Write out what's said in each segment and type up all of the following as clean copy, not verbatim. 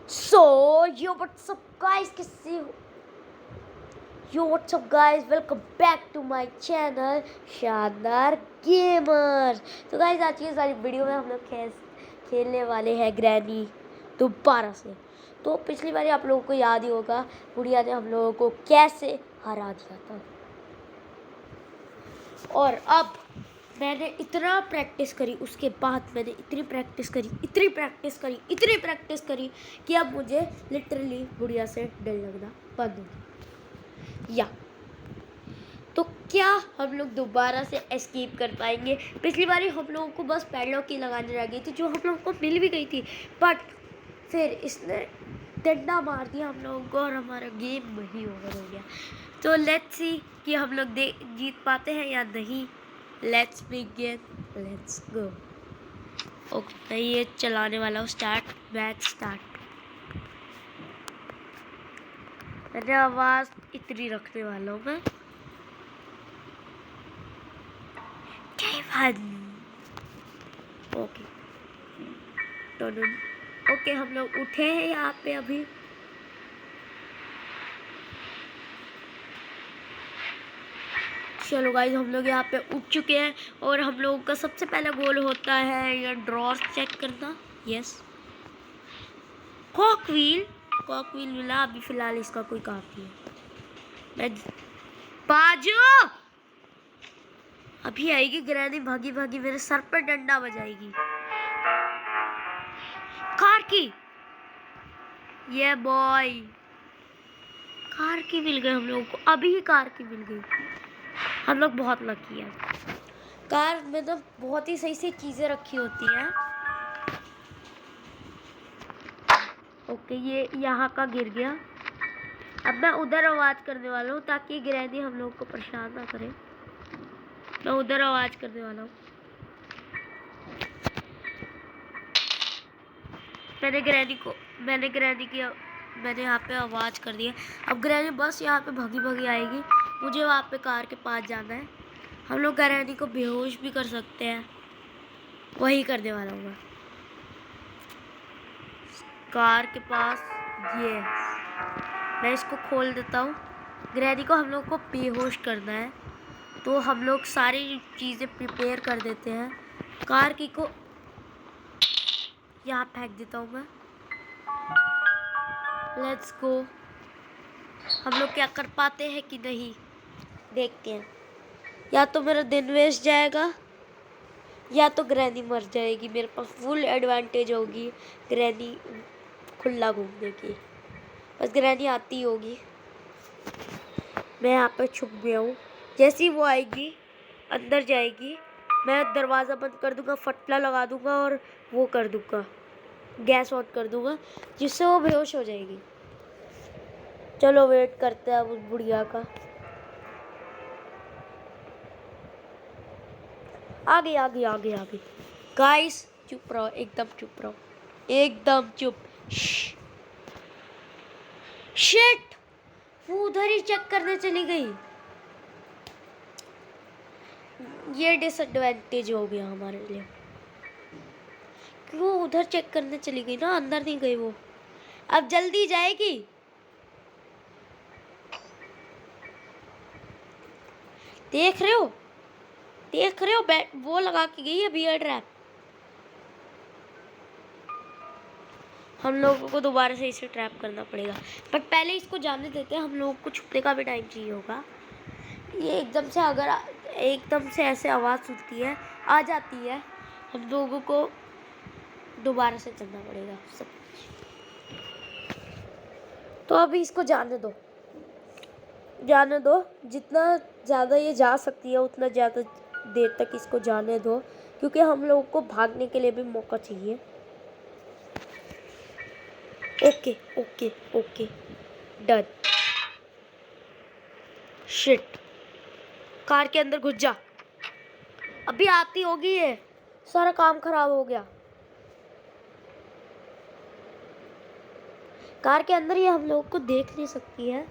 So, yo, what's up, guys? कैसे हो? Yo, what's up, guys? Welcome back to my channel, शानदार gamer. तो guys आज की इस वाली वीडियो में हम लोग खेलने वाले हैं ग्रैनी दोबारा से। तो पिछली बार आप लोगों को याद ही होगा, बुढ़िया ने हम लोगों को कैसे हरा दिया था। और अब मैंने इतना प्रैक्टिस करी, उसके बाद मैंने इतनी प्रैक्टिस करी कि अब मुझे लिटरली बुढ़िया से डर लगना बंद हो गया। या तो क्या हम लोग दोबारा से एस्केप कर पाएंगे? पिछली बार हम लोगों को बस पैडलॉक की लगाने रह गई थी, जो हम लोगों को मिल भी गई थी, बट फिर इसने डंडा मार दिया हम लोगों को और हमारा गेम वही ओवर हो गया। तो लेट्स सी कि हम लोग जीत पाते हैं या नहीं। Let's begin, let's go. Okay, मैं ये चलाने वाला हूँ। Match start. मैंने आवाज़ इतनी रखने वाला हूँ मैं। ओके ओके, हम लोग उठे हैं यहाँ पे अभी। चलो गाइस, हम लोग यहाँ पे उठ चुके हैं और हम लोगों का सबसे पहला गोल होता है ये ड्रॉर्स चेक करना। यस, कॉक व्हील मिला। अभी फिलहाल इसका कोई काम नहीं है। बाजू अभी आएगी ग्रैनी, भागी भागी मेरे सर पर डंडा बजाएगी। कार की, ये बॉय, कार की मिल गई हम लोगों को। अभी ही कार की मिल गई। हम लोग बहुत लकी हैं। कार में तो बहुत ही सही से चीजें रखी होती हैं। ओके, ये यहाँ का गिर गया। अब मैं उधर आवाज करने वाला हूँ ताकि ग्रैनी हम लोग को परेशान ना करे। मैं उधर आवाज करने वाला हूँ। मैंने यहाँ पे आवाज कर दी है। अब ग्रैनी बस यहाँ पे भागी भागी आएगी। मुझे वहाँ पे कार के पास जाना है। हम लोग ग्रैनी को बेहोश भी कर सकते हैं, वही करने वाला हूँ मैं। कार के पास ये, मैं इसको खोल देता हूँ। ग्रैनी को हम लोग को बेहोश करना है, तो हम लोग सारी चीज़ें प्रिपेयर कर देते हैं। कार की को यहाँ फेंक देता हूँ मैं। Let's go. हम लोग क्या कर पाते हैं कि नहीं, देखते हैं। या तो मेरा दिन वेस्ट जाएगा या तो ग्रैनी मर जाएगी। मेरे पास फुल एडवांटेज होगी ग्रैनी खुला घूमने की। बस ग्रैनी आती होगी, मैं यहाँ पे छुप गया हूँ। जैसे ही वो आएगी, अंदर जाएगी, मैं दरवाज़ा बंद कर दूंगा, फटला लगा दूंगा और वो कर दूंगा, गैस ऑन कर दूंगा, जिससे वो बेहोश हो जाएगी। चलो वेट करते हैं अब उस बुढ़िया का। आ गई। गाइस चुप रहो, एकदम चुप। शिट, वो उधर ही चेक करने चली गई। ये डिसएडवांटेज हो गया हमारे लिए। वो उधर चेक करने चली गई ना, अंदर नहीं गई वो। अब जल्दी जाएगी। देख रहे हो वो लगा के गई है बियर ट्रैप। हम लोगों को दोबारा से इसे ट्रैप करना पड़ेगा, बट पहले इसको जाने देते हैं। हम लोगों को छुपने का भी टाइम चाहिए होगा। ये एकदम से ऐसे आवाज़ सुनती है, आ जाती है, हम लोगों को दोबारा से चलना पड़ेगा सब। तो अभी इसको जाने दो। जितना ज़्यादा ये जा सकती है उतना ज़्यादा देर तक इसको जाने दो, क्योंकि हम लोगों को भागने के लिए भी मौका चाहिए। Okay done. शिट, कार के अंदर घुस जा। अभी आती होगी ये, सारा काम खराब हो गया। कार के अंदर ये हम लोग को देख नहीं सकती है।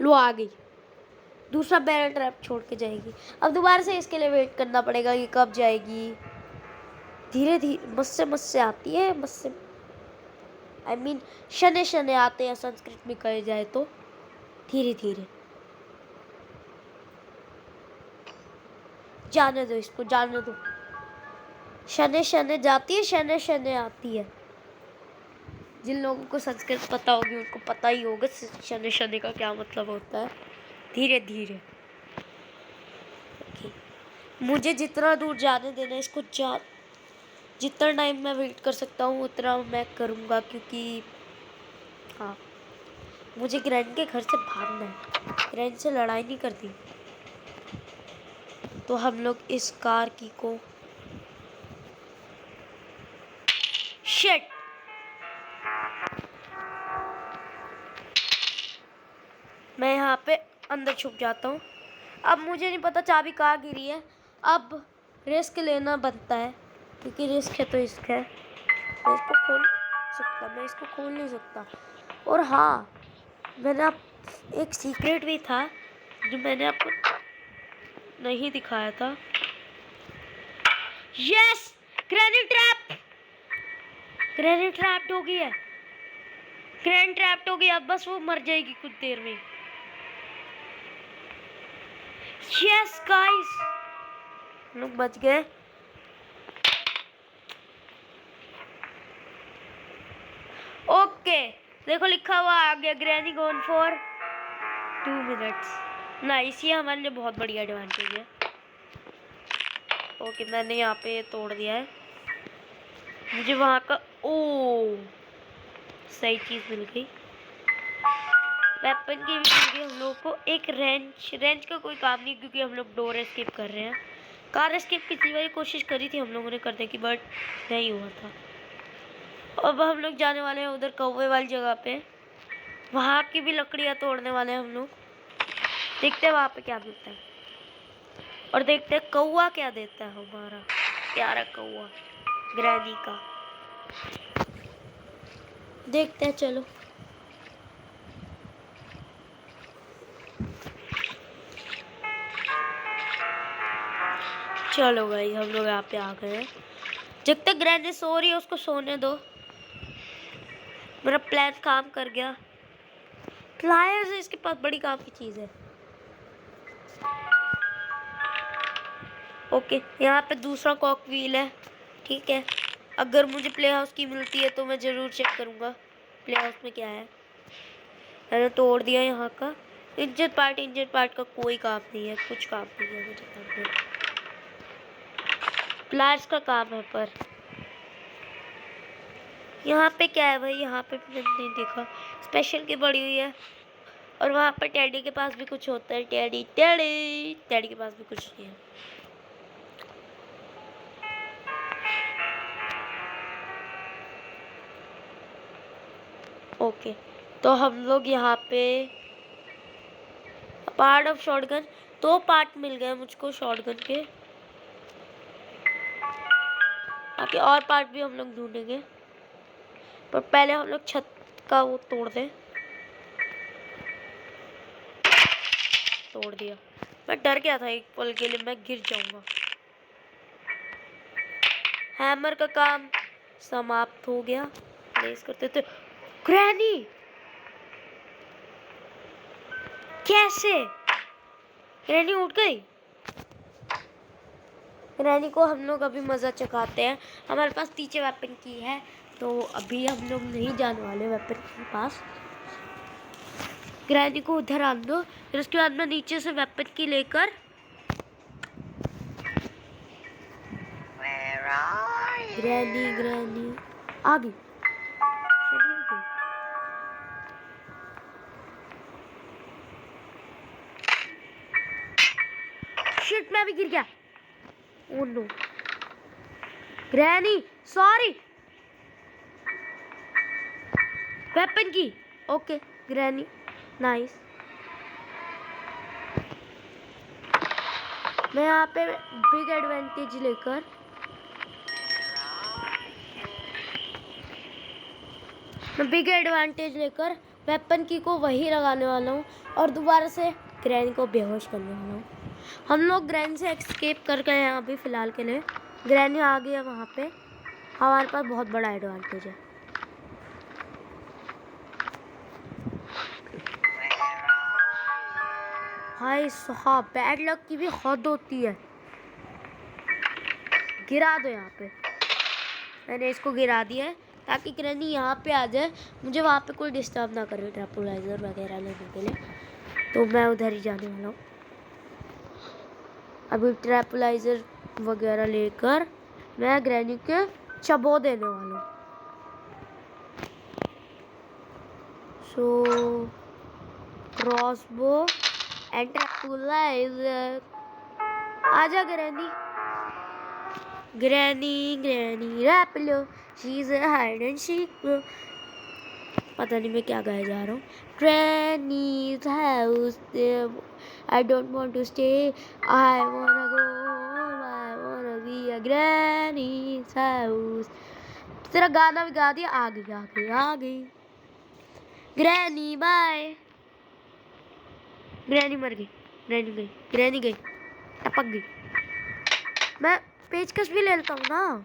लो आ गई, दूसरा बैरल ट्रैप छोड़ के जाएगी। अब दोबारा से इसके लिए वेट करना पड़ेगा कि कब जाएगी। धीरे धीरे मुझसे आती है, मुझसे आई मीन शने शने आते हैं संस्कृत में कहे जाए तो, धीरे धीरे। जाने दो इसको, जाने दो। शने शने जाती है, शने शने आती है। जिन लोगों को संस्कृत पता होगी उनको पता ही होगा शने शने का क्या मतलब होता है। धीरे धीरे। मुझे जितना दूर जाने देना इसको, जितना टाइम मैं वेट कर सकता हूँ उतना मैं करूँगा, क्योंकि हाँ मुझे ग्रैंड के घर से भागना है। ग्रैंड से लड़ाई नहीं करती। तो हम लोग इस कार की को शिट, मैं यहाँ पे अंदर छुप जाता हूँ। अब मुझे नहीं पता चाबी कहाँ गिरी है। अब रिस्क लेना बनता है, क्योंकि रिस्क है तो रिस्क है। मैं इसको खोल नहीं सकता। और हाँ, मैंने एक सीक्रेट भी था जो मैंने आपको नहीं दिखाया था। यस, ग्रैनी ट्रैप्ड हो गई है। ग्रैनी ट्रैप्ड हो गई। अब बस वो मर जाएगी कुछ देर में। यस गाइस, लोग बच गए। ओके, देखो लिखा हुआ आ गया, granny gone for 2 minutes. Nice, ये हमारे लिए बहुत बड़ी एडवांटेज है। ओके, मैंने यहाँ पे तोड़ दिया है। मुझे वहाँ का सही चीज़ मिल गई। वेपन की भी मिल गई हम लोग को। एक रेंच का कोई काम नहीं, क्योंकि हम लोग डोर एस्केप कर रहे हैं। कार एस्केप पिछली बार कोशिश करी थी हम लोगों ने करने की, बट नहीं हुआ था। अब हम लोग जाने वाले हैं उधर कौवे वाली जगह पे। वहाँ की भी लकड़ियाँ तोड़ने वाले हैं हम लोग। देखते हैं वहाँ पे क्या मिलता है, और देखते हैं कौवा क्या देता है हमारा प्यारा कौवा ग्रैनी का। देखते हैं, चलो। चलो भाई, हम लोग यहाँ पे आ गए हैं। जब तक ग्रैनी सो रही है उसको सोने दो। मेरा प्लान काम कर गया। प्लायर्स इसके पास बड़ी काम की चीज़ है। ओके, यहाँ पे दूसरा कॉक व्हील है। ठीक है, अगर मुझे प्ले हाउस की मिलती है तो मैं ज़रूर चेक करूँगा प्ले हाउस में क्या है। मैंने तोड़ दिया यहाँ का। इंजन पार्ट का कोई काम नहीं है, कुछ काम नहीं है मुझे करने। प्लायर्स का काम है, पर यहाँ पे क्या है भाई? यहाँ पे भी मैंने नहीं देखा। स्पेशल की बड़ी हुई है। और वहाँ पर टेडी के पास भी कुछ होता है। टेडी के पास भी कुछ नहीं है। ओके, तो हम लोग यहाँ पे पार्ट ऑफ शॉटगन, 2 पार्ट मिल गए मुझको शॉटगन के। बाकी और पार्ट भी हम लोग ढूंढेंगे, पर पहले हम लोग छत का वो तोड़ दें। तोड़ दिया। मैं डर गया था एक पल के लिए, मैं गिर जाऊंगा। हैमर का काम समाप्त हो गया। प्लेस करते थे। ग्रैनी कैसे? ग्रैनी उठ गई। ग्रैनी को हम लोग अभी मज़ा चखाते हैं। हमारे पास नीचे वेपन की है, तो अभी हम लोग नहीं जाने वाले वेपन के पास। ग्रैनी को उधर आन दो, फिर उसके बाद मैं नीचे से वेपन की लेकर ग्रैनी आ गई। शिट, मैं भी गिर गया। Oh no granny, sorry. Weapon की ओके ग्रैनी, नाइस। मैं यहाँ पे बिग एडवांटेज लेकर वेपन की को वही लगाने वाला हूँ और दोबारा से ग्रैनी को बेहोश करने वाला हूँ। हम लोग ग्रैनी से एस्केप कर गए हैं अभी फ़िलहाल के लिए। ग्रैनी आ गई है वहाँ पे। हमारे पास बहुत बड़ा एडवांटेज है। भाई साहब बैड लक की भी हद होती है। गिरा दो यहाँ पे। मैंने इसको गिरा दिया है ताकि ग्रैनी यहाँ पे आ जाए, मुझे वहाँ पे कोई डिस्टर्ब ना करे ट्रैपोलाइजर वगैरह लेने के लिए। तो मैं उधर ही जाने वाला हूँ। अभी ट्रैपोलाइजर वगैरह लेकर मैं ग्रैनी के चबो देने वाला हूँ। सो क्रॉसबो एंड ट्रैपोलाइजर। आजा ग्रैनी। ग्रैनी रैप लो, she is hide and seek. पता नहीं मैं क्या गाया जा रहा हूँ। Granny's house, I don't want to stay, I wanna go home, I wanna be a Granny's house। तेरा गाना भी गा दिया। आ गई ग्रैनी बाय। ग्रैनी मर गई। ग्रैनी गई टपक गई। मैं पेचकस भी ले लेता हूँ ना।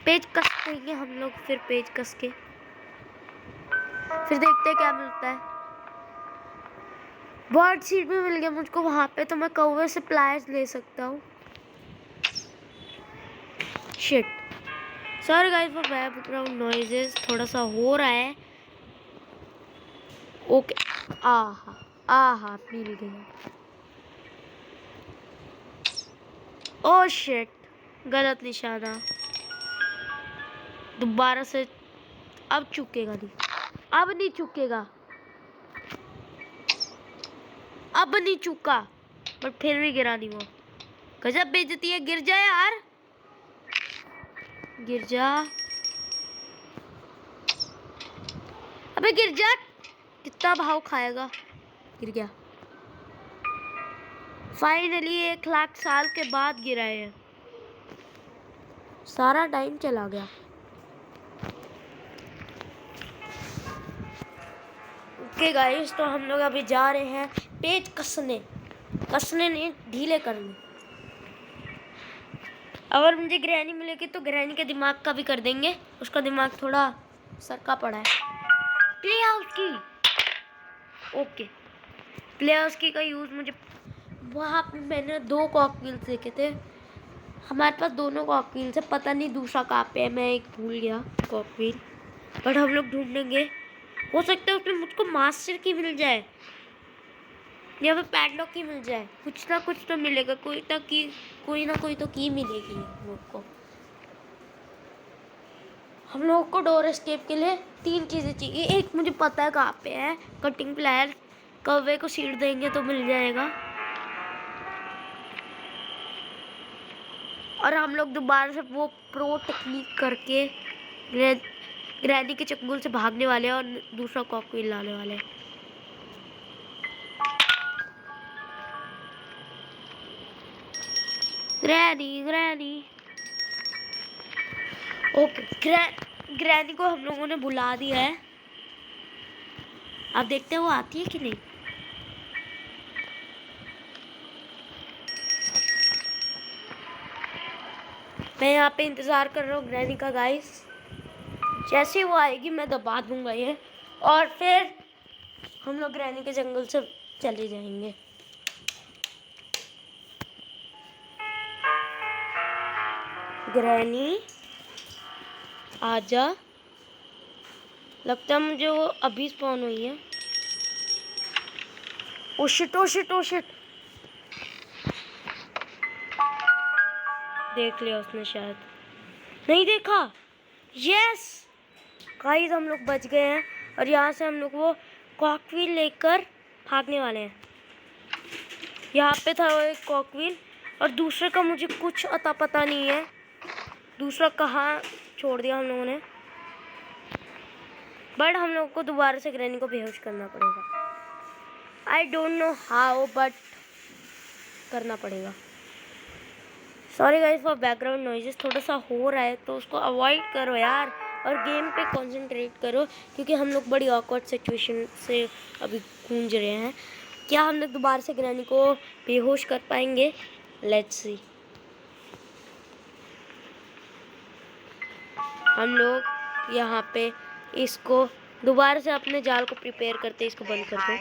पेचकस देंगे हम लोग फिर। पेचकस के फिर देखते हैं क्या मिलता है। बर्ड सीड भी मिल गया मुझको वहाँ पे, तो मैं कौवे से प्लायर्स ले सकता हूँ। Shit, sorry guys for background noises, थोड़ा सा हो रहा है। ओके। आहा मिल गया। ओह शिट, गलत निशाना। दोबारा से। अब चुकेगा नहीं। अब नहीं चुका, बट फिर भी गिरा नहीं। वो गजब बेइज्जती है। गिर जा यार, गिर जा। अबे गिर जा। कितना भाव खाएगा। गिर गया। फाइनली 1 लाख साल के बाद गिरा है। सारा टाइम चला गया। ओके गाइस, तो हम लोग अभी जा रहे हैं पेच कसने नहीं, ढीले करने। अगर मुझे ग्रैनी मिलेगी तो ग्रैनी के दिमाग का भी कर देंगे। उसका दिमाग थोड़ा सरका पड़ा है। प्ले हाउस की। ओके, प्ले हाउस की का यूज़ मुझे वहाँ पे मैंने 2 कॉकव्हील्स देखे थे। हमारे पास दोनों कॉकव्हील्स है। पता नहीं दूसरा कहाँ पे है, मैं एक भूल गया कॉकव्हील। बट हम लोग ढूंढेंगे। हो सकता है उसमें मुझको मास्टर की मिल जाए या फिर पैडलॉक की मिल जाए। कुछ ना कुछ तो मिलेगा। कोई ना कोई तो की मिलेगी हम लोग को। हम लोग को डोर एस्केप के लिए 3 चीज़ें चाहिए। एक मुझे पता है कहाँ पे है, कटिंग प्लायर। कौवे को सीड देंगे तो मिल जाएगा। और हम लोग दोबारा से वो प्रो टेक्निक करके ग्रैनी के चंगुल से भागने वाले हैं और दूसरा कॉकव्हील लाने वाले हैं। ग्रैनी। ओके, ग्रैनी को हम लोगों ने बुला दिया है। अब देखते हैं वो आती है कि नहीं। मैं यहाँ पे इंतज़ार कर रहा हूँ ग्रैनी का गाइस। जैसे वो आएगी मैं दबा दूंगा ये, और फिर हम लोग ग्रैनी के जंगल से चले जाएंगे। ग्रैनी आजा। लगता है मुझे वो अभी स्पॉन हुई है। Oh shit. देख लिया उसने शायद। नहीं देखा। यस गाइस, हम लोग बच गए हैं। और यहाँ से हम लोग वो कॉकव्हील लेकर भागने वाले हैं। यहाँ पे था वो एक कॉकव्हील, और दूसरे का मुझे कुछ अता पता नहीं है। दूसरा कहाँ छोड़ दिया हम लोगों ने। बट हम लोग को दोबारा से ग्रैनी को बेहोश करना पड़ेगा। I don't know how, but करना पड़ेगा। Sorry guys for background noises, थोड़ा सा हो रहा है तो उसको अवॉइड करो यार, और गेम पे कंसंट्रेट करो, क्योंकि हम लोग बड़ी ऑकवर्ड सिचुएशन से अभी गूंज रहे हैं। क्या हम लोग दोबारा से ग्रैनी को बेहोश कर पाएंगे? Let's see. हम लोग यहाँ पे इसको दोबारा से अपने जाल को प्रिपेयर करते हैं। इसको बंद कर दो,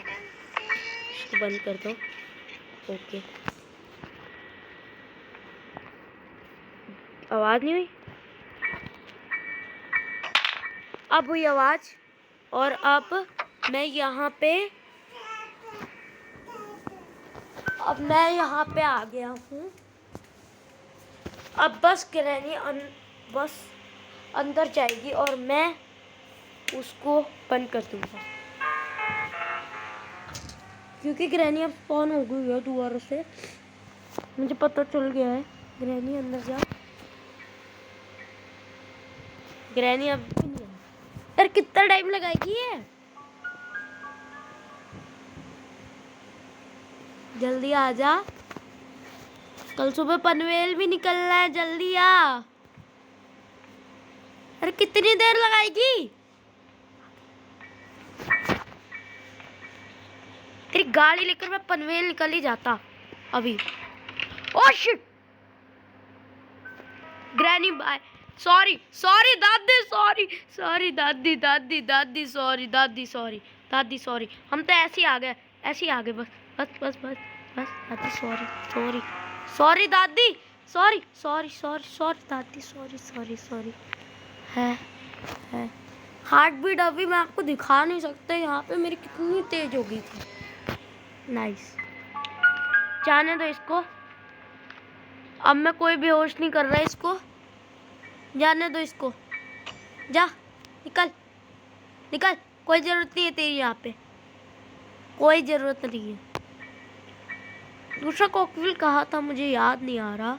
इसको बंद कर दो। ओके, आवाज़ नहीं हुई, अब हुई आवाज़। और अब मैं यहाँ पे आ गया हूँ। अब बस ग्रैनी बस अंदर जाएगी और मैं उसको बंद कर दूँगा, क्योंकि ग्रैनी अब स्पॉन हो गई है दोबारा से। मुझे पता चल गया है। ग्रैनी अंदर जा, ग्रैनी अब भी नहीं है। यार कितना टाइम लगाएगी ये? जल्दी आ जा, कल सुबह पनवेल भी निकलना है, जल्दी आ। अरे कितनी देर लगाएगी? तेरी गाड़ी लेकर मैं पनवेल निकल ही जाता अभी। Oh shit, granny bye, sorry sorry दादी, सॉरी दादी, सॉरी दादी, सॉरी। हम तो ऐसे ही आ गए, ऐसे ही आ गए, बस दादी, सॉरी दादी, सॉरी दादी, सॉरी। है हार्ट बीट अभी मैं आपको दिखा नहीं सकता यहाँ पे मेरी कितनी तेज हो गई थी। नाइस, जाने दो इसको, अब मैं कोई बेहोश नहीं कर रहा है इसको, जाने दो इसको। जा, निकल, कोई ज़रूरत नहीं है तेरी यहाँ पे, कोई ज़रूरत नहीं है। दूसरा कॉकविल कहा था, मुझे याद नहीं आ रहा।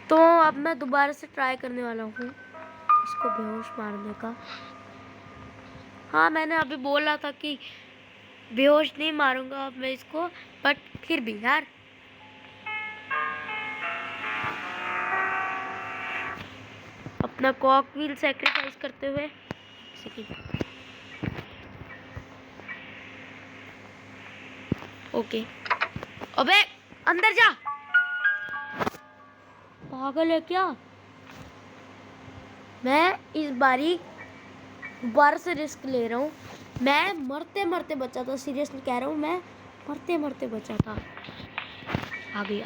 तो अब मैं दोबारा से ट्राई करने वाला हूँ इसको बेहोश मारने का। हाँ, मैंने अभी बोला था कि बेहोश नहीं मारूंगा अब मैं इसको, बट फिर भी यार अपना कॉकविल सैक्रिफाइस करते हुए। ओके, अबे अंदर जा, पागल है क्या? मैं इस बारी दोबारा से रिस्क ले रहा हूँ। मैं मरते बचा था, सीरियसली कह रहा हूँ, मैं मरते बचा था। आ गई।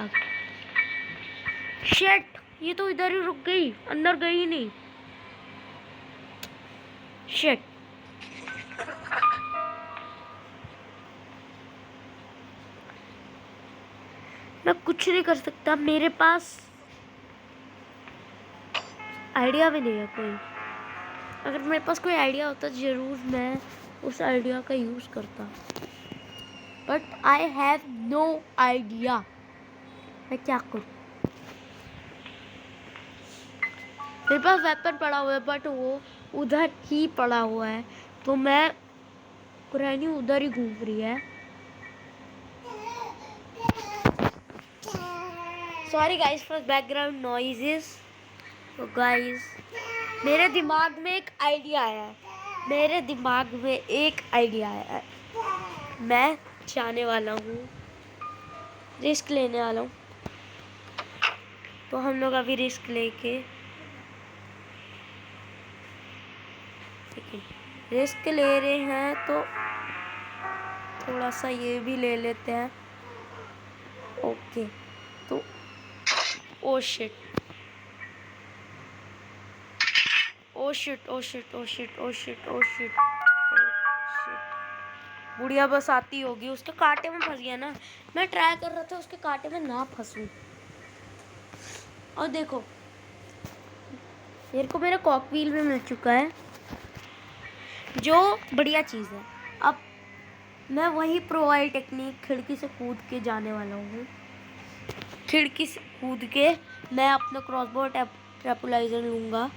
शिट, ये तो इधर ही रुक गई, अंदर गई नहीं। शिट, मैं कुछ नहीं कर सकता, मेरे पास आइडिया भी नहीं है कोई। अगर मेरे पास कोई आइडिया होता जरूर मैं उस आइडिया का यूज करता, but I have no idea मैं क्या करूं। मेरे पास वेपन पड़ा हुआ है बट वो उधर ही पड़ा हुआ है, तो मैं ग्रैनी उधर ही घूम रही है। Sorry guys for background noises. तो गाइस मेरे दिमाग में एक आइडिया आया है, मैं जाने वाला हूँ, रिस्क लेने वाला हूँ। तो हम लोग अभी रिस्क लेके रिस्क ले रहे हैं, तो थोड़ा सा ये भी ले लेते हैं। ओके, तो ओ शिट, बुढ़िया बस आती होगी, उसके कांटे में फंस गया ना। मैं ट्राई कर रहा था उसके कांटे में ना फंसूं। और देखो मेरे को मेरा कॉकव्हील भी मिल चुका है, जो बढ़िया चीज़ है। अब मैं वही प्रोवाइड टेक्निक खिड़की से कूद के जाने वाला हूँ। खिड़की से कूद के मैं अपना क्रॉसबो ट्रैपुलाइजर लूँगा,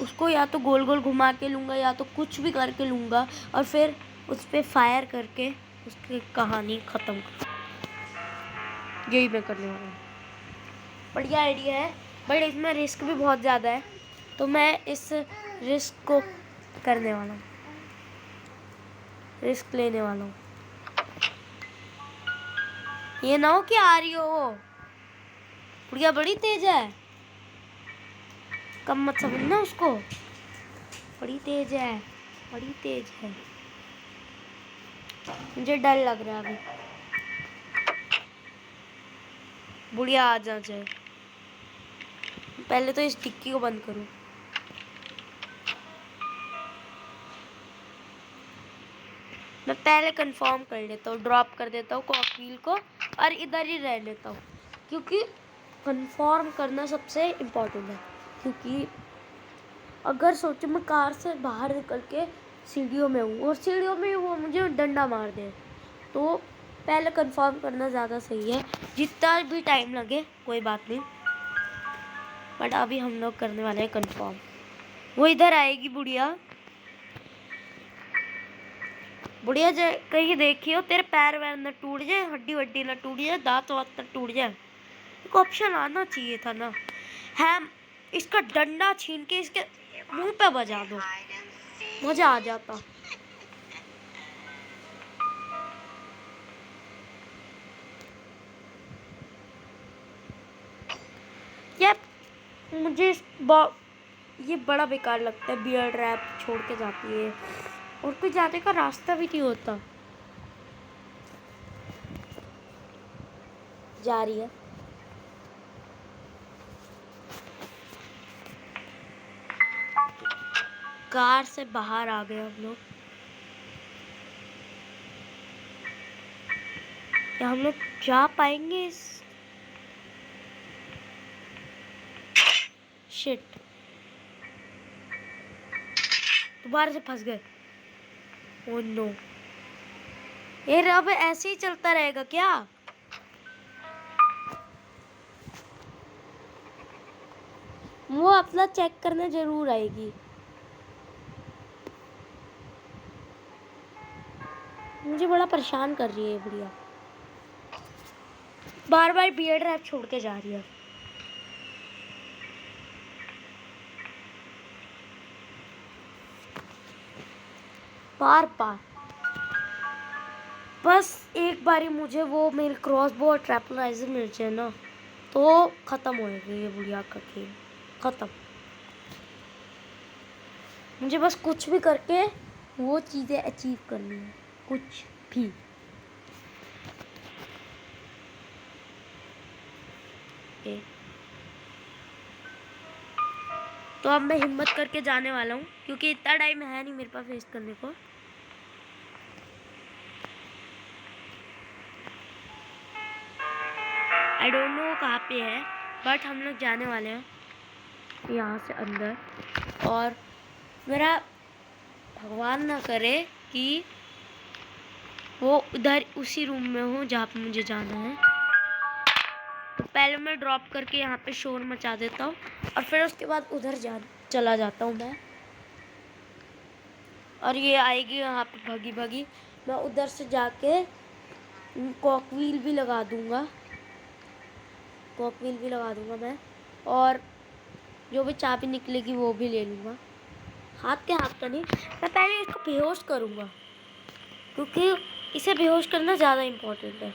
उसको या तो गोल गोल घुमा के लूँगा या तो कुछ भी करके लूँगा, और फिर उस पर फायर करके उसकी कहानी ख़त्म कर। यही मैं करने वाला हूँ। बढ़िया आइडिया है, बट इसमें रिस्क भी बहुत ज़्यादा है, तो मैं इस रिस्क को करने वाला हूँ, रिस्क लेने वाला हूँ। ये ना हो कि आ रही हो, वो बुढ़िया बड़ी तेज है। कम मत समझना उसको, बड़ी तेज है, बड़ी तेज है। मुझे डर लग रहा है अभी। बुढ़िया आ जा जाए। पहले तो इस टिक्की को बंद करूं। मैं पहले कंफर्म कर लेता हूँ, ड्रॉप कर देता हूँ कॉकव्हील को और इधर ही रह लेता हूँ, क्योंकि कंफर्म करना सबसे इम्पोर्टेंट है। क्योंकि अगर सोचो मैं कार से बाहर निकल के सीढ़ियों में हूँ और सीढ़ियों में वो मुझे डंडा मार दे, तो पहले कंफर्म करना ज़्यादा सही है। जितना भी टाइम लगे कोई बात नहीं, बट अभी हम लोग करने वाले हैं कंफर्म। वो इधर आएगी बुढ़िया। बुढ़िया कहीं देखियो तेरे पैर वैर न टूट जाए, हड्डी वड्डी न टूट जाए, दांत वात न टूट जाए। एक ऑप्शन आना चाहिए था ना। है इसका डंडा छीन के इसके मुंह पे बजा दो, मजा आ जाता। यार मुझे ये बड़ा बेकार लगता है। बियर रैप छोड़ के जाती है और कोई जाने का रास्ता भी नहीं होता। जा रही है। कार से बाहर आ गए हम लोग। क्या हम लोग जा पाएंगे इस शिट, दोबारा से फंस गए। Oh no. ये अब ऐसे ही चलता रहेगा क्या? वो अपना चेक करने जरूर आएगी। मुझे बड़ा परेशान कर रही है बुढ़िया, बार बार बियर रैप छोड़ के जा रही है। बार बार बस एक बारी मुझे वो मेरी क्रॉसबो और ट्रैपलाइजर मिल जाए ना, तो खत्म हो गई ये बुढ़िया का खेल, खत्म। मुझे बस कुछ भी करके वो चीज़ें अचीव करनी है, कुछ भी। तो अब मैं हिम्मत करके जाने वाला हूँ, क्योंकि इतना टाइम है नहीं मेरे पास वेस्ट करने को। आई डोंट नो कहाँ पे है, बट हम लोग जाने वाले हैं यहाँ से अंदर। और मेरा भगवान ना करे कि वो उधर उसी रूम में हो जहाँ पे मुझे जाना है। तो पहले मैं ड्रॉप करके यहाँ पे शोर मचा देता हूँ और फिर उसके बाद उधर चला जाता हूँ मैं। और ये आएगी यहाँ पे भगी भगी, मैं उधर से जाके कॉकव्हील भी लगा दूँगा, कॉकव्हील भी लगा दूँगा मैं। और जो भी चाबी निकलेगी वो भी ले लूँगा। हाथ के हाथ तो नहीं, मैं पहले इसको बेहोश करूँगा, क्योंकि इसे बेहोश करना ज़्यादा इम्पोर्टेंट है,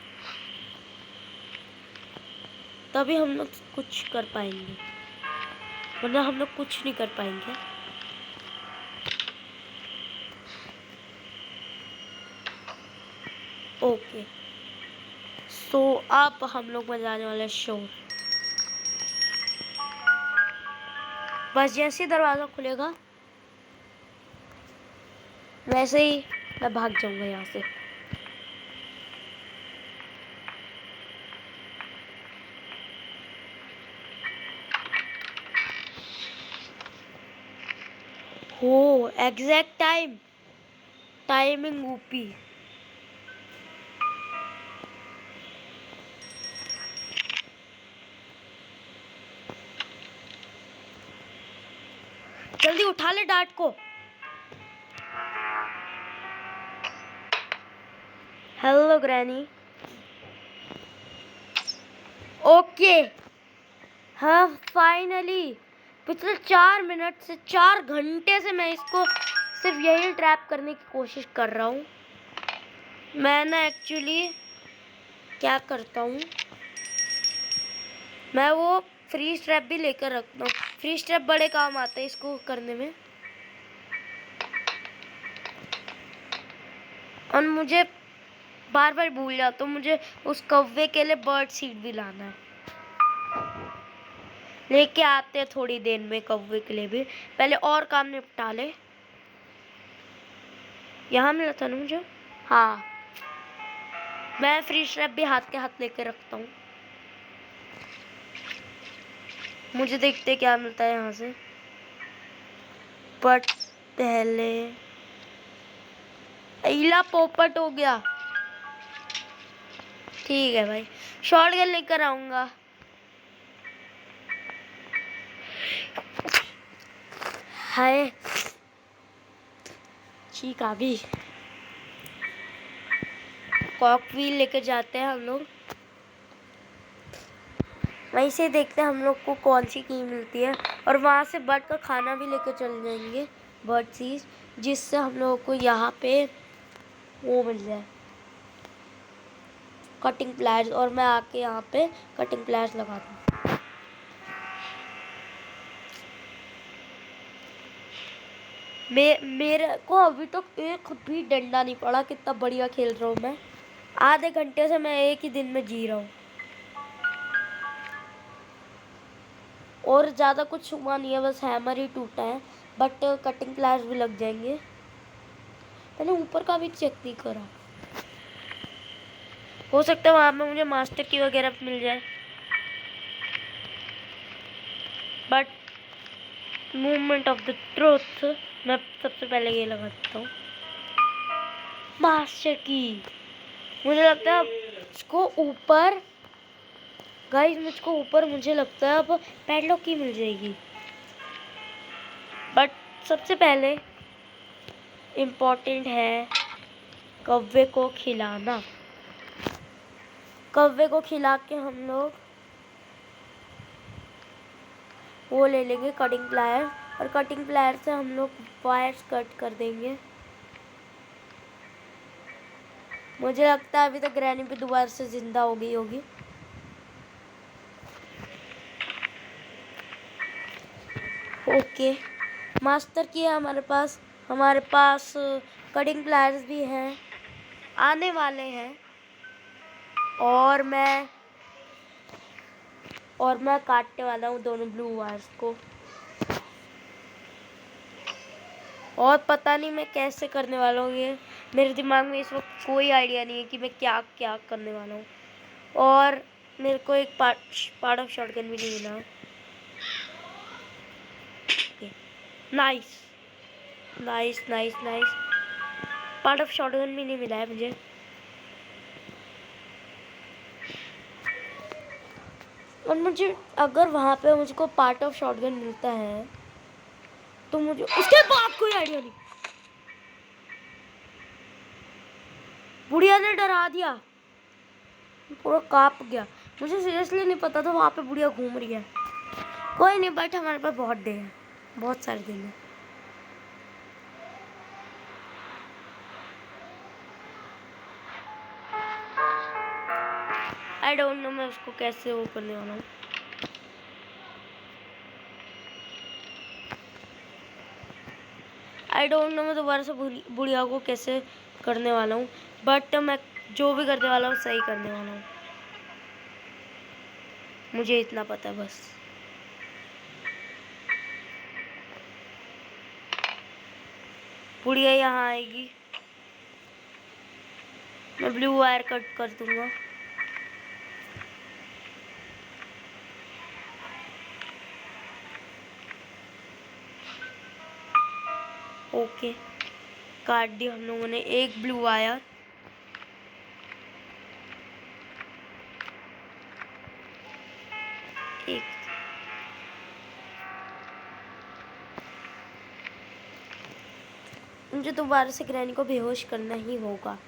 तभी हम लोग कुछ कर पाएंगे, वरना हम लोग कुछ नहीं कर पाएंगे। ओके, सो अब हम लोग बजाने वाले शोर। बस जैसे ही दरवाज़ा खुलेगा वैसे ही मैं भाग जाऊंगा यहाँ से। हो एग्जैक्ट टाइमिंग ऊपी। जल्दी उठा ले डार्ट को। Hello granny. ओके, हाँ फाइनली। पिछले 4 मिनट से 4 घंटे से मैं इसको सिर्फ यही ट्रैप करने की कोशिश कर रहा हूँ। मैं ना एक्चुअली क्या करता हूँ, मैं वो फ्री स्ट्रैप भी लेकर रखता हूँ। फ्री स्ट्रैप बड़े काम आते हैं इसको करने में। और मुझे बार बार भूल जाता हूँ, मुझे उस कौवे के लिए बर्ड सीड भी लाना है। लेके आते हैं थोड़ी देर में कौवे के लिए भी। पहले और काम निपटा ले। यहाँ मिला था ना मुझे। हाँ, मैं फ्री स्ट्रैप भी हाथ के हाथ लेके रखता हूँ। मुझे देखते क्या मिलता है यहाँ से। बट पहले इला पोपट हो गया। ठीक है भाई, शॉटगन लेकर आऊंगा। हाय, ठीक आ गई। कॉक व्हील लेकर जाते हैं हम लोग। वहीं से देखते हैं हम लोग को कौन सी की मिलती है। और वहाँ से बर्ड का खाना भी लेकर चल जाएंगे, बर्ड सीज, जिससे हम लोगों को यहाँ पे वो मिल जाए, कटिंग प्लायर्स। और मैं आके यहाँ पे कटिंग प्लायर्स लगा दूँ। मेरे को अभी तक एक भी डंडा नहीं पड़ा। कितना बढ़िया खेल रहा हूँ मैं। आधे घंटे से मैं एक ही दिन में जी रहा हूँ और ज़्यादा कुछ हुआ नहीं है, बस हैमर ही टूटा है। बट कटिंग प्लायर्स भी लग जाएंगे। मैंने ऊपर का भी चेक नहीं करा। हो सकता है वहाँ में मुझे मास्टर की वगैरह मिल जाए। But movement of the truth, मैं सबसे पहले ये लगाता हूँ मास्टर की। मुझे लगता है इसको ऊपर, गाइस मुझको ऊपर मुझे लगता है अब पैडलॉक की मिल जाएगी। बट सबसे पहले इम्पोर्टेंट है कौवे को खिलाना। कौवे को खिला के हम लोग वो ले लेंगे कटिंग प्लायर। और कटिंग प्लायर से हम लोग वायर्स कट कर देंगे। मुझे लगता है अभी तक ग्रैनी भी दोबारा से जिंदा हो गई होगी। ओके, मास्टर की है हमारे पास। हमारे पास कटिंग प्लायर्स भी हैं, आने वाले हैं। और मैं काटने वाला हूँ दोनों ब्लू वायर्स को। और पता नहीं मैं कैसे करने वाला हूँ ये। मेरे दिमाग में इस वक्त कोई आइडिया नहीं है कि मैं क्या क्या करने वाला हूँ। और मेरे को एक पार्ट ऑफ शॉटगन भी नहीं मिला। Nice nice nice nice, part of shotgun भी नहीं मिला है मुझे। और मुझे अगर वहाँ पे मुझको पार्ट ऑफ शॉटगन मिलता है तो मुझे उसके बाद कोई आइडिया नहीं। बुढ़िया ने डरा दिया, पूरा कांप गया। मुझे सीरियसली नहीं पता था वहाँ पे बुढ़िया घूम रही है। कोई नहीं, बट हमारे पास बहुत डे है, बहुत सारे दिन है। आई डोंट नो मैं उसको कैसे वो करने वाला हूँ। आई डोंट नो मैं दोबारा से बुढ़िया को कैसे करने वाला हूँ। बट मैं जो भी करने वाला हूँ सही करने वाला हूँ, मुझे इतना पता है बस। बुढ़िया यहाँ आएगी, मैं ब्लू वायर कट कर दूंगा। ओके, काट दी हम लोगों ने एक ब्लू वायर। एक मुझे दोबारा से ग्रैनी को बेहोश करना ही होगा।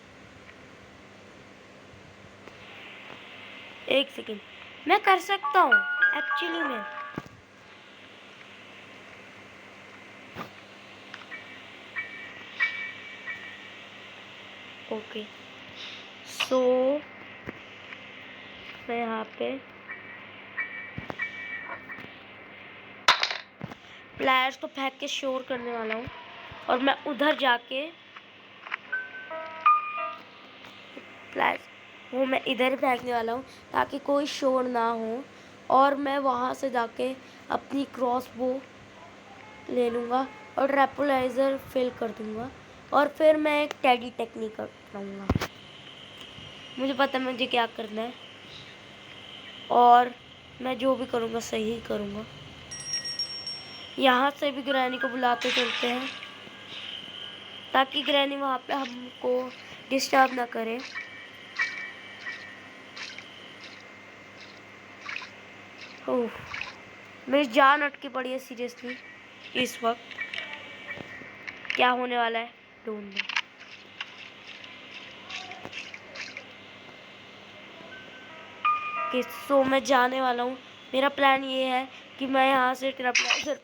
एक सेकेंड, मैं कर सकता हूँ एक्चुअली में। ओके, सो मैं यहाँ पे प्लेयर्स को फेंक के शोर करने वाला हूँ और मैं उधर जाके प्लेयर्स वो मैं इधर फेंकने वाला हूँ ताकि कोई शोर ना हो, और मैं वहाँ से जाके अपनी क्रॉस बो ले लूँगा और ट्रैपोलाइजर फिल कर दूँगा और फिर मैं एक टेडी टेक्निक अपनाऊँगा। मुझे पता है मुझे क्या करना है और मैं जो भी करूँगा सही करूँगा। यहाँ से भी ग्रैनी को बुलाते चलते हैं ताकि ग्रैनी वहाँ पे हमको डिस्टर्ब ना करे। ओह, मेरी जान अटकी पड़ी है सीरियसली इस वक्त। क्या होने वाला है डोंट नो। सो मैं जाने वाला हूँ। मेरा प्लान ये है कि मैं यहाँ से ट्रैपोलाइजर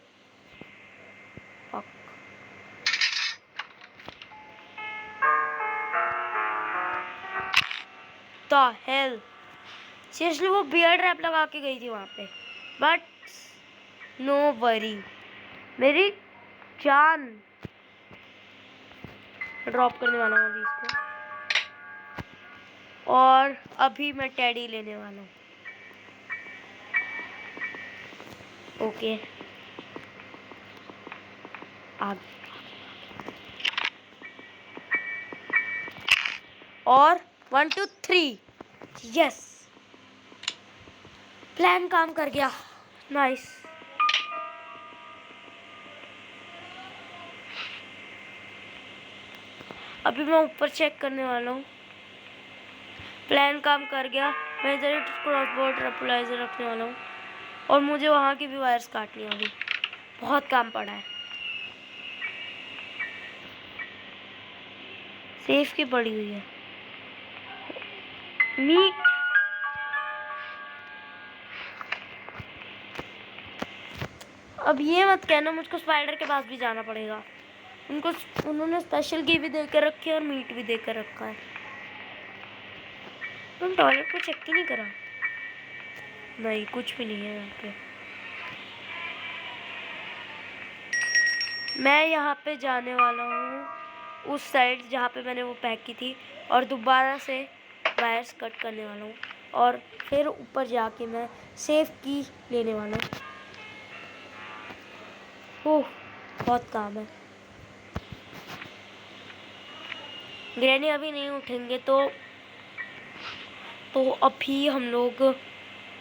द हेल, सीरियसली वो बियर ट्रैप लगा के गई थी वहाँ पे, बट नो वरी, मेरी जान ड्रॉप करने वाला हूँ अभी इसको, और अभी मैं टेडी लेने वाला हूँ। ओके आगे और 1 2 3 यस, प्लान काम कर गया, नाइस। अभी मैं ऊपर चेक करने वाला हूँ। प्लान काम कर गया। मैं इधर क्रॉसबो ट्रैपोलाइजर रखने वाला हूँ और मुझे वहाँ की भी वायर्स काटनी है। अभी बहुत काम पड़ा है। सेफ की पड़ी हुई है मीट। अब ये मत कहना मुझको स्पाइडर के पास भी जाना पड़ेगा। उन्होंने स्पेशल की भी देकर रखी है और मीट भी देकर रखा है। तुम टॉयलेट को चेक ही नहीं करा? नहीं, कुछ भी नहीं है यहाँ पे। मैं यहाँ पे जाने वाला हूँ उस साइड जहाँ पे मैंने वो पैक की थी और दोबारा से वायर्स कट करने वाला हूँ और फिर ऊपर जाके मैं सेफ की लेने वाला हूँ। ओह, बहुत काम है। ग्रैनी अभी नहीं उठेंगे तो अभी हम लोग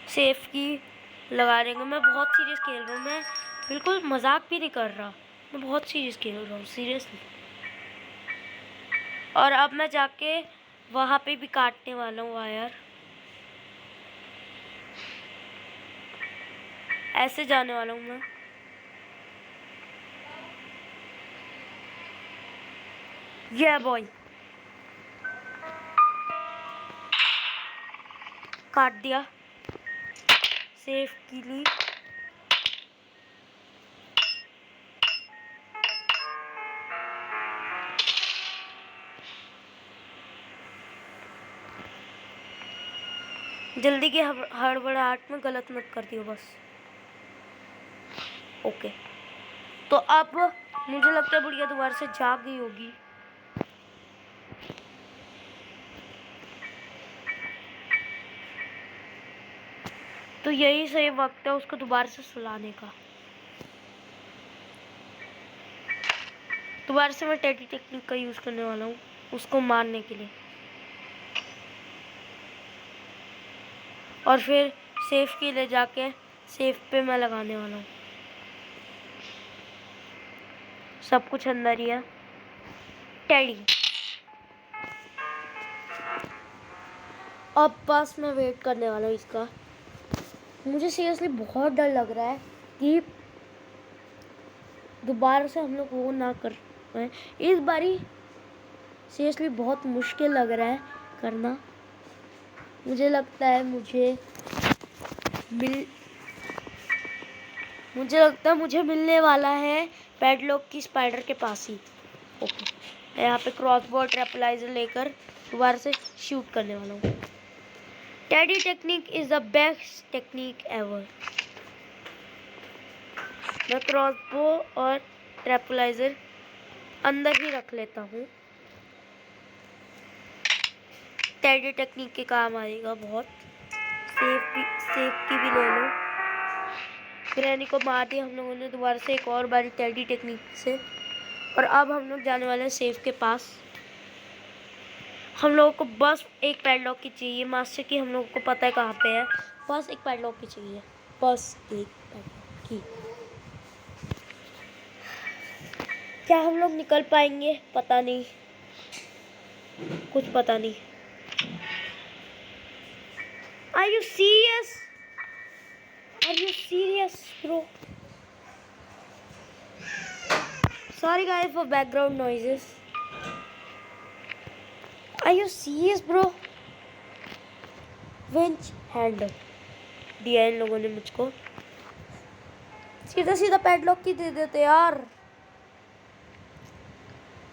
सेफ की लगा देंगे। मैं बहुत सीरियस खेल रहा हूँ, मैं बिल्कुल मजाक भी नहीं कर रहा, मैं बहुत सीरियस खेल रहा हूँ सीरियसली। और अब मैं जाके वहाँ पे भी काटने वाला हूँ वायर। ऐसे जाने वाला हूँ मैं। ये बॉय काट दिया सेफ के लिए। जल्दी की हड़बड़ाहट में गलत मत कर दियो बस। ओके, तो अब मुझे लगता है बुढ़िया दोबारा से जाग गई होगी। तो यही सही वक्त है उसको दोबारा से सुलाने का। दोबारा से मैं टेडी टेक्निक का यूज़ करने वाला हूँ उसको मारने के लिए, और फिर सेफ की ले जाके सेफ पे मैं लगाने वाला हूँ। सब कुछ अंदर ही है। टेडी, अब बस मैं वेट करने वाला हूँ इसका। मुझे सीरियसली बहुत डर लग रहा है कि दोबारा से हम लोग वो ना कर पाए। इस बारी सीरियसली बहुत मुश्किल लग रहा है करना। मुझे लगता है मुझे मिलने वाला है पैडलॉक की स्पाइडर के पास ही। ओके, मैं यहाँ पे क्रॉसबो ट्रैपोलाइजर लेकर दोबारा से शूट करने वाला हूँ। Teddy technique is the best technique ever. मैं क्रॉसबो और ट्रैंक्विलाइजर अंदर ही रख लेता हूँ। टेडी टेक्निक के काम आएगा बहुत। सेफ की भी ले लो। ग्रैनी को मार दिया हम लोगों ने दोबारा से एक और बारी टेडी टेक्निक से। और अब हम लोग जाने वाले हैं सेफ के पास। हम लोगों को बस एक पैडलॉक की चाहिए। मास्टर की हम लोगों को पता है कहाँ पे है। बस एक पैडलॉक की चाहिए, बस एक पैडलॉक की। क्या हम लोग निकल पाएंगे? पता नहीं, कुछ पता नहीं। Are you serious? Are you serious, bro? Sorry guys for background noises. Are you serious, bro? Winch handle दिया इन लोगों ने मुझको। सीधा सीधा पैडलॉक की दे देते यार।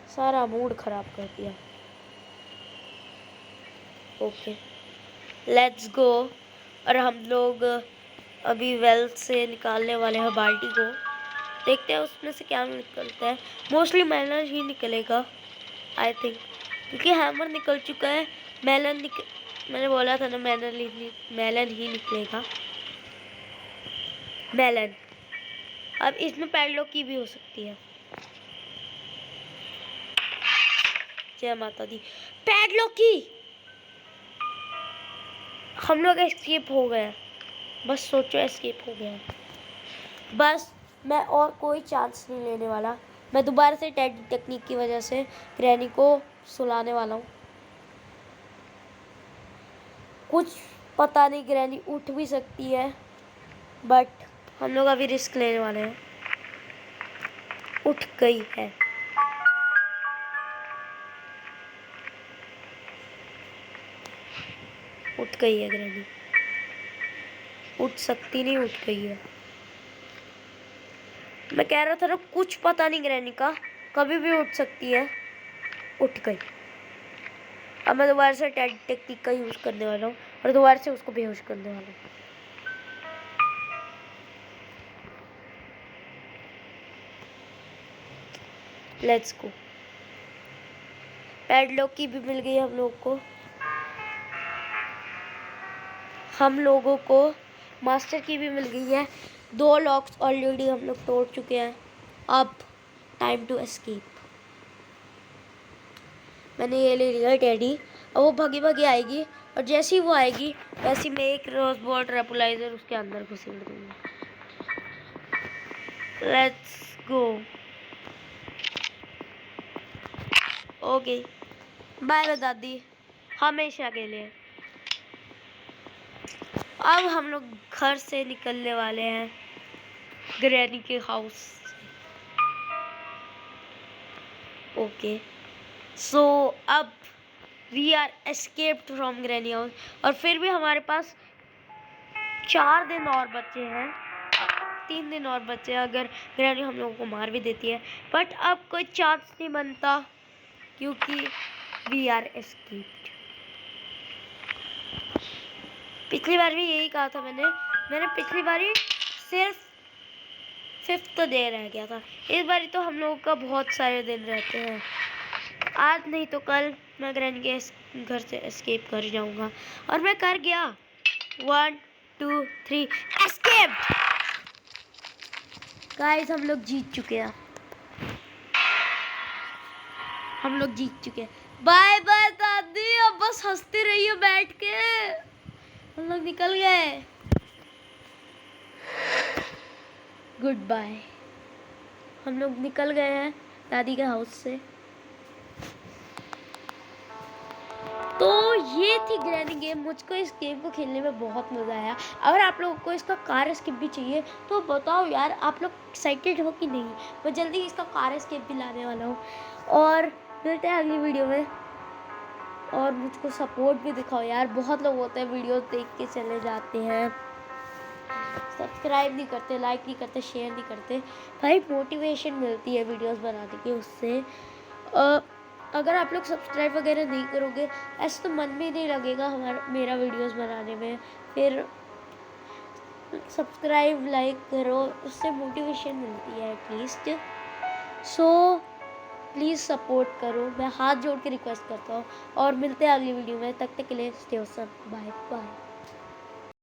सारा मूड खराब कर दिया। Okay, let's go. और हम लोग अभी वेल से निकालने वाले हैं बाल्टी को। देखते हैं उसमें से क्या निकलता है। मोस्टली मेलन ही निकलेगा आई थिंक, क्योंकि हैमर निकल चुका है। मैंने बोला था ना मेलन ही निकलेगा। मेलन। अब इसमें पैडलॉक की भी हो सकती है। जय माता दी। पैडलॉक की। हम लोग एस्केप हो गए। बस सोचो एस्केप हो गया। बस मैं और कोई चांस नहीं लेने वाला। मैं दोबारा से टेडी टेक्निक की वजह से ग्रैनी को सुलाने वाला हूँ। कुछ पता नहीं, ग्रैनी उठ भी सकती है, बट हम लोग अभी रिस्क लेने वाले हैं। उठ गई है। उठ गई है ग्रैनी। उठ सकती नहीं, उठ गई है। मैं कह रहा था ना, कुछ पता नहीं ग्रैनी का, कभी भी उठ सकती है। उठ गई। अब मैं दोबारा से टेडी टेक्निक का यूज करने वाला हूँ और दोबारा से उसको बेहोश करने वाला हूँ। Let's go. पैडलॉक की भी मिल गई हम लोगों को मास्टर की भी मिल गई है। 2 लॉक्स ऑलरेडी हम लोग तोड़ चुके हैं। अब टाइम टू एस्केप। मैंने ये ले लिया टेडी। अब वो भागी भागी आएगी और जैसे ही वो आएगी वैसे मैं एक क्रॉसबो ट्रैंक्विलाइजर उसके अंदर घुसेड़ दूंगा। Let's go. Okay, bye bye दादी, हमेशा के लिए। अब हम लोग घर से निकलने वाले हैं, ग्रैनी के हाउस से। ओके, सो अब we are escaped from granny house. और फिर भी हमारे पास 4 दिन और बचे हैं, 3 दिन और बचे हैं। अगर ग्रैनी हम लोगों को मार भी देती है, बट अब कोई चांस नहीं बनता क्योंकि वी आर एस्केप्ड। पिछली बार भी यही कहा था मैंने पिछली बार ही सिर्फ 5th डे रह गया था। इस बार तो हम लोगों का बहुत सारे दिन रहते हैं। आज नहीं तो कल मैं ग्रैनी के घर से एस्केप कर जाऊंगा। और मैं कर गया। 1 2 3 एस्केप। गाइस, हम लोग जीत चुके हैं। बाय बाय दादी। अब बस हंसते रहिए बैठ के। हम लोग निकल गए। Good bye. हम लोग निकल गए हैं दादी के हाउस से। तो ये थी ग्रैनी गेम। मुझको इस गेम को खेलने में बहुत मज़ा आया। अगर आप लोगों को इसका कार एस्केप भी चाहिए तो बताओ यार, आप लोग एक्साइटेड हो कि नहीं? मैं जल्दी इसका कार एस्केप भी लाने वाला हूँ। और मिलते हैं अगली वीडियो में। और मुझको सपोर्ट भी दिखाओ यार। बहुत लोग होते हैं वीडियोस देख के चले जाते हैं, सब्सक्राइब नहीं करते, लाइक नहीं करते, शेयर नहीं करते। भाई मोटिवेशन मिलती है वीडियोस बनाने की उससे। अगर आप लोग सब्सक्राइब वगैरह नहीं करोगे, ऐसे तो मन भी नहीं लगेगा मेरा वीडियोस बनाने में। फिर सब्सक्राइब लाइक करो, उससे मोटिवेशन मिलती है एटलीस्ट। सो प्लीज़ सपोर्ट करो, मैं हाथ जोड़ के रिक्वेस्ट करता हूँ। और मिलते हैं अगली वीडियो में, तब तक के लिए स्टे ऑसम, बाय बाय।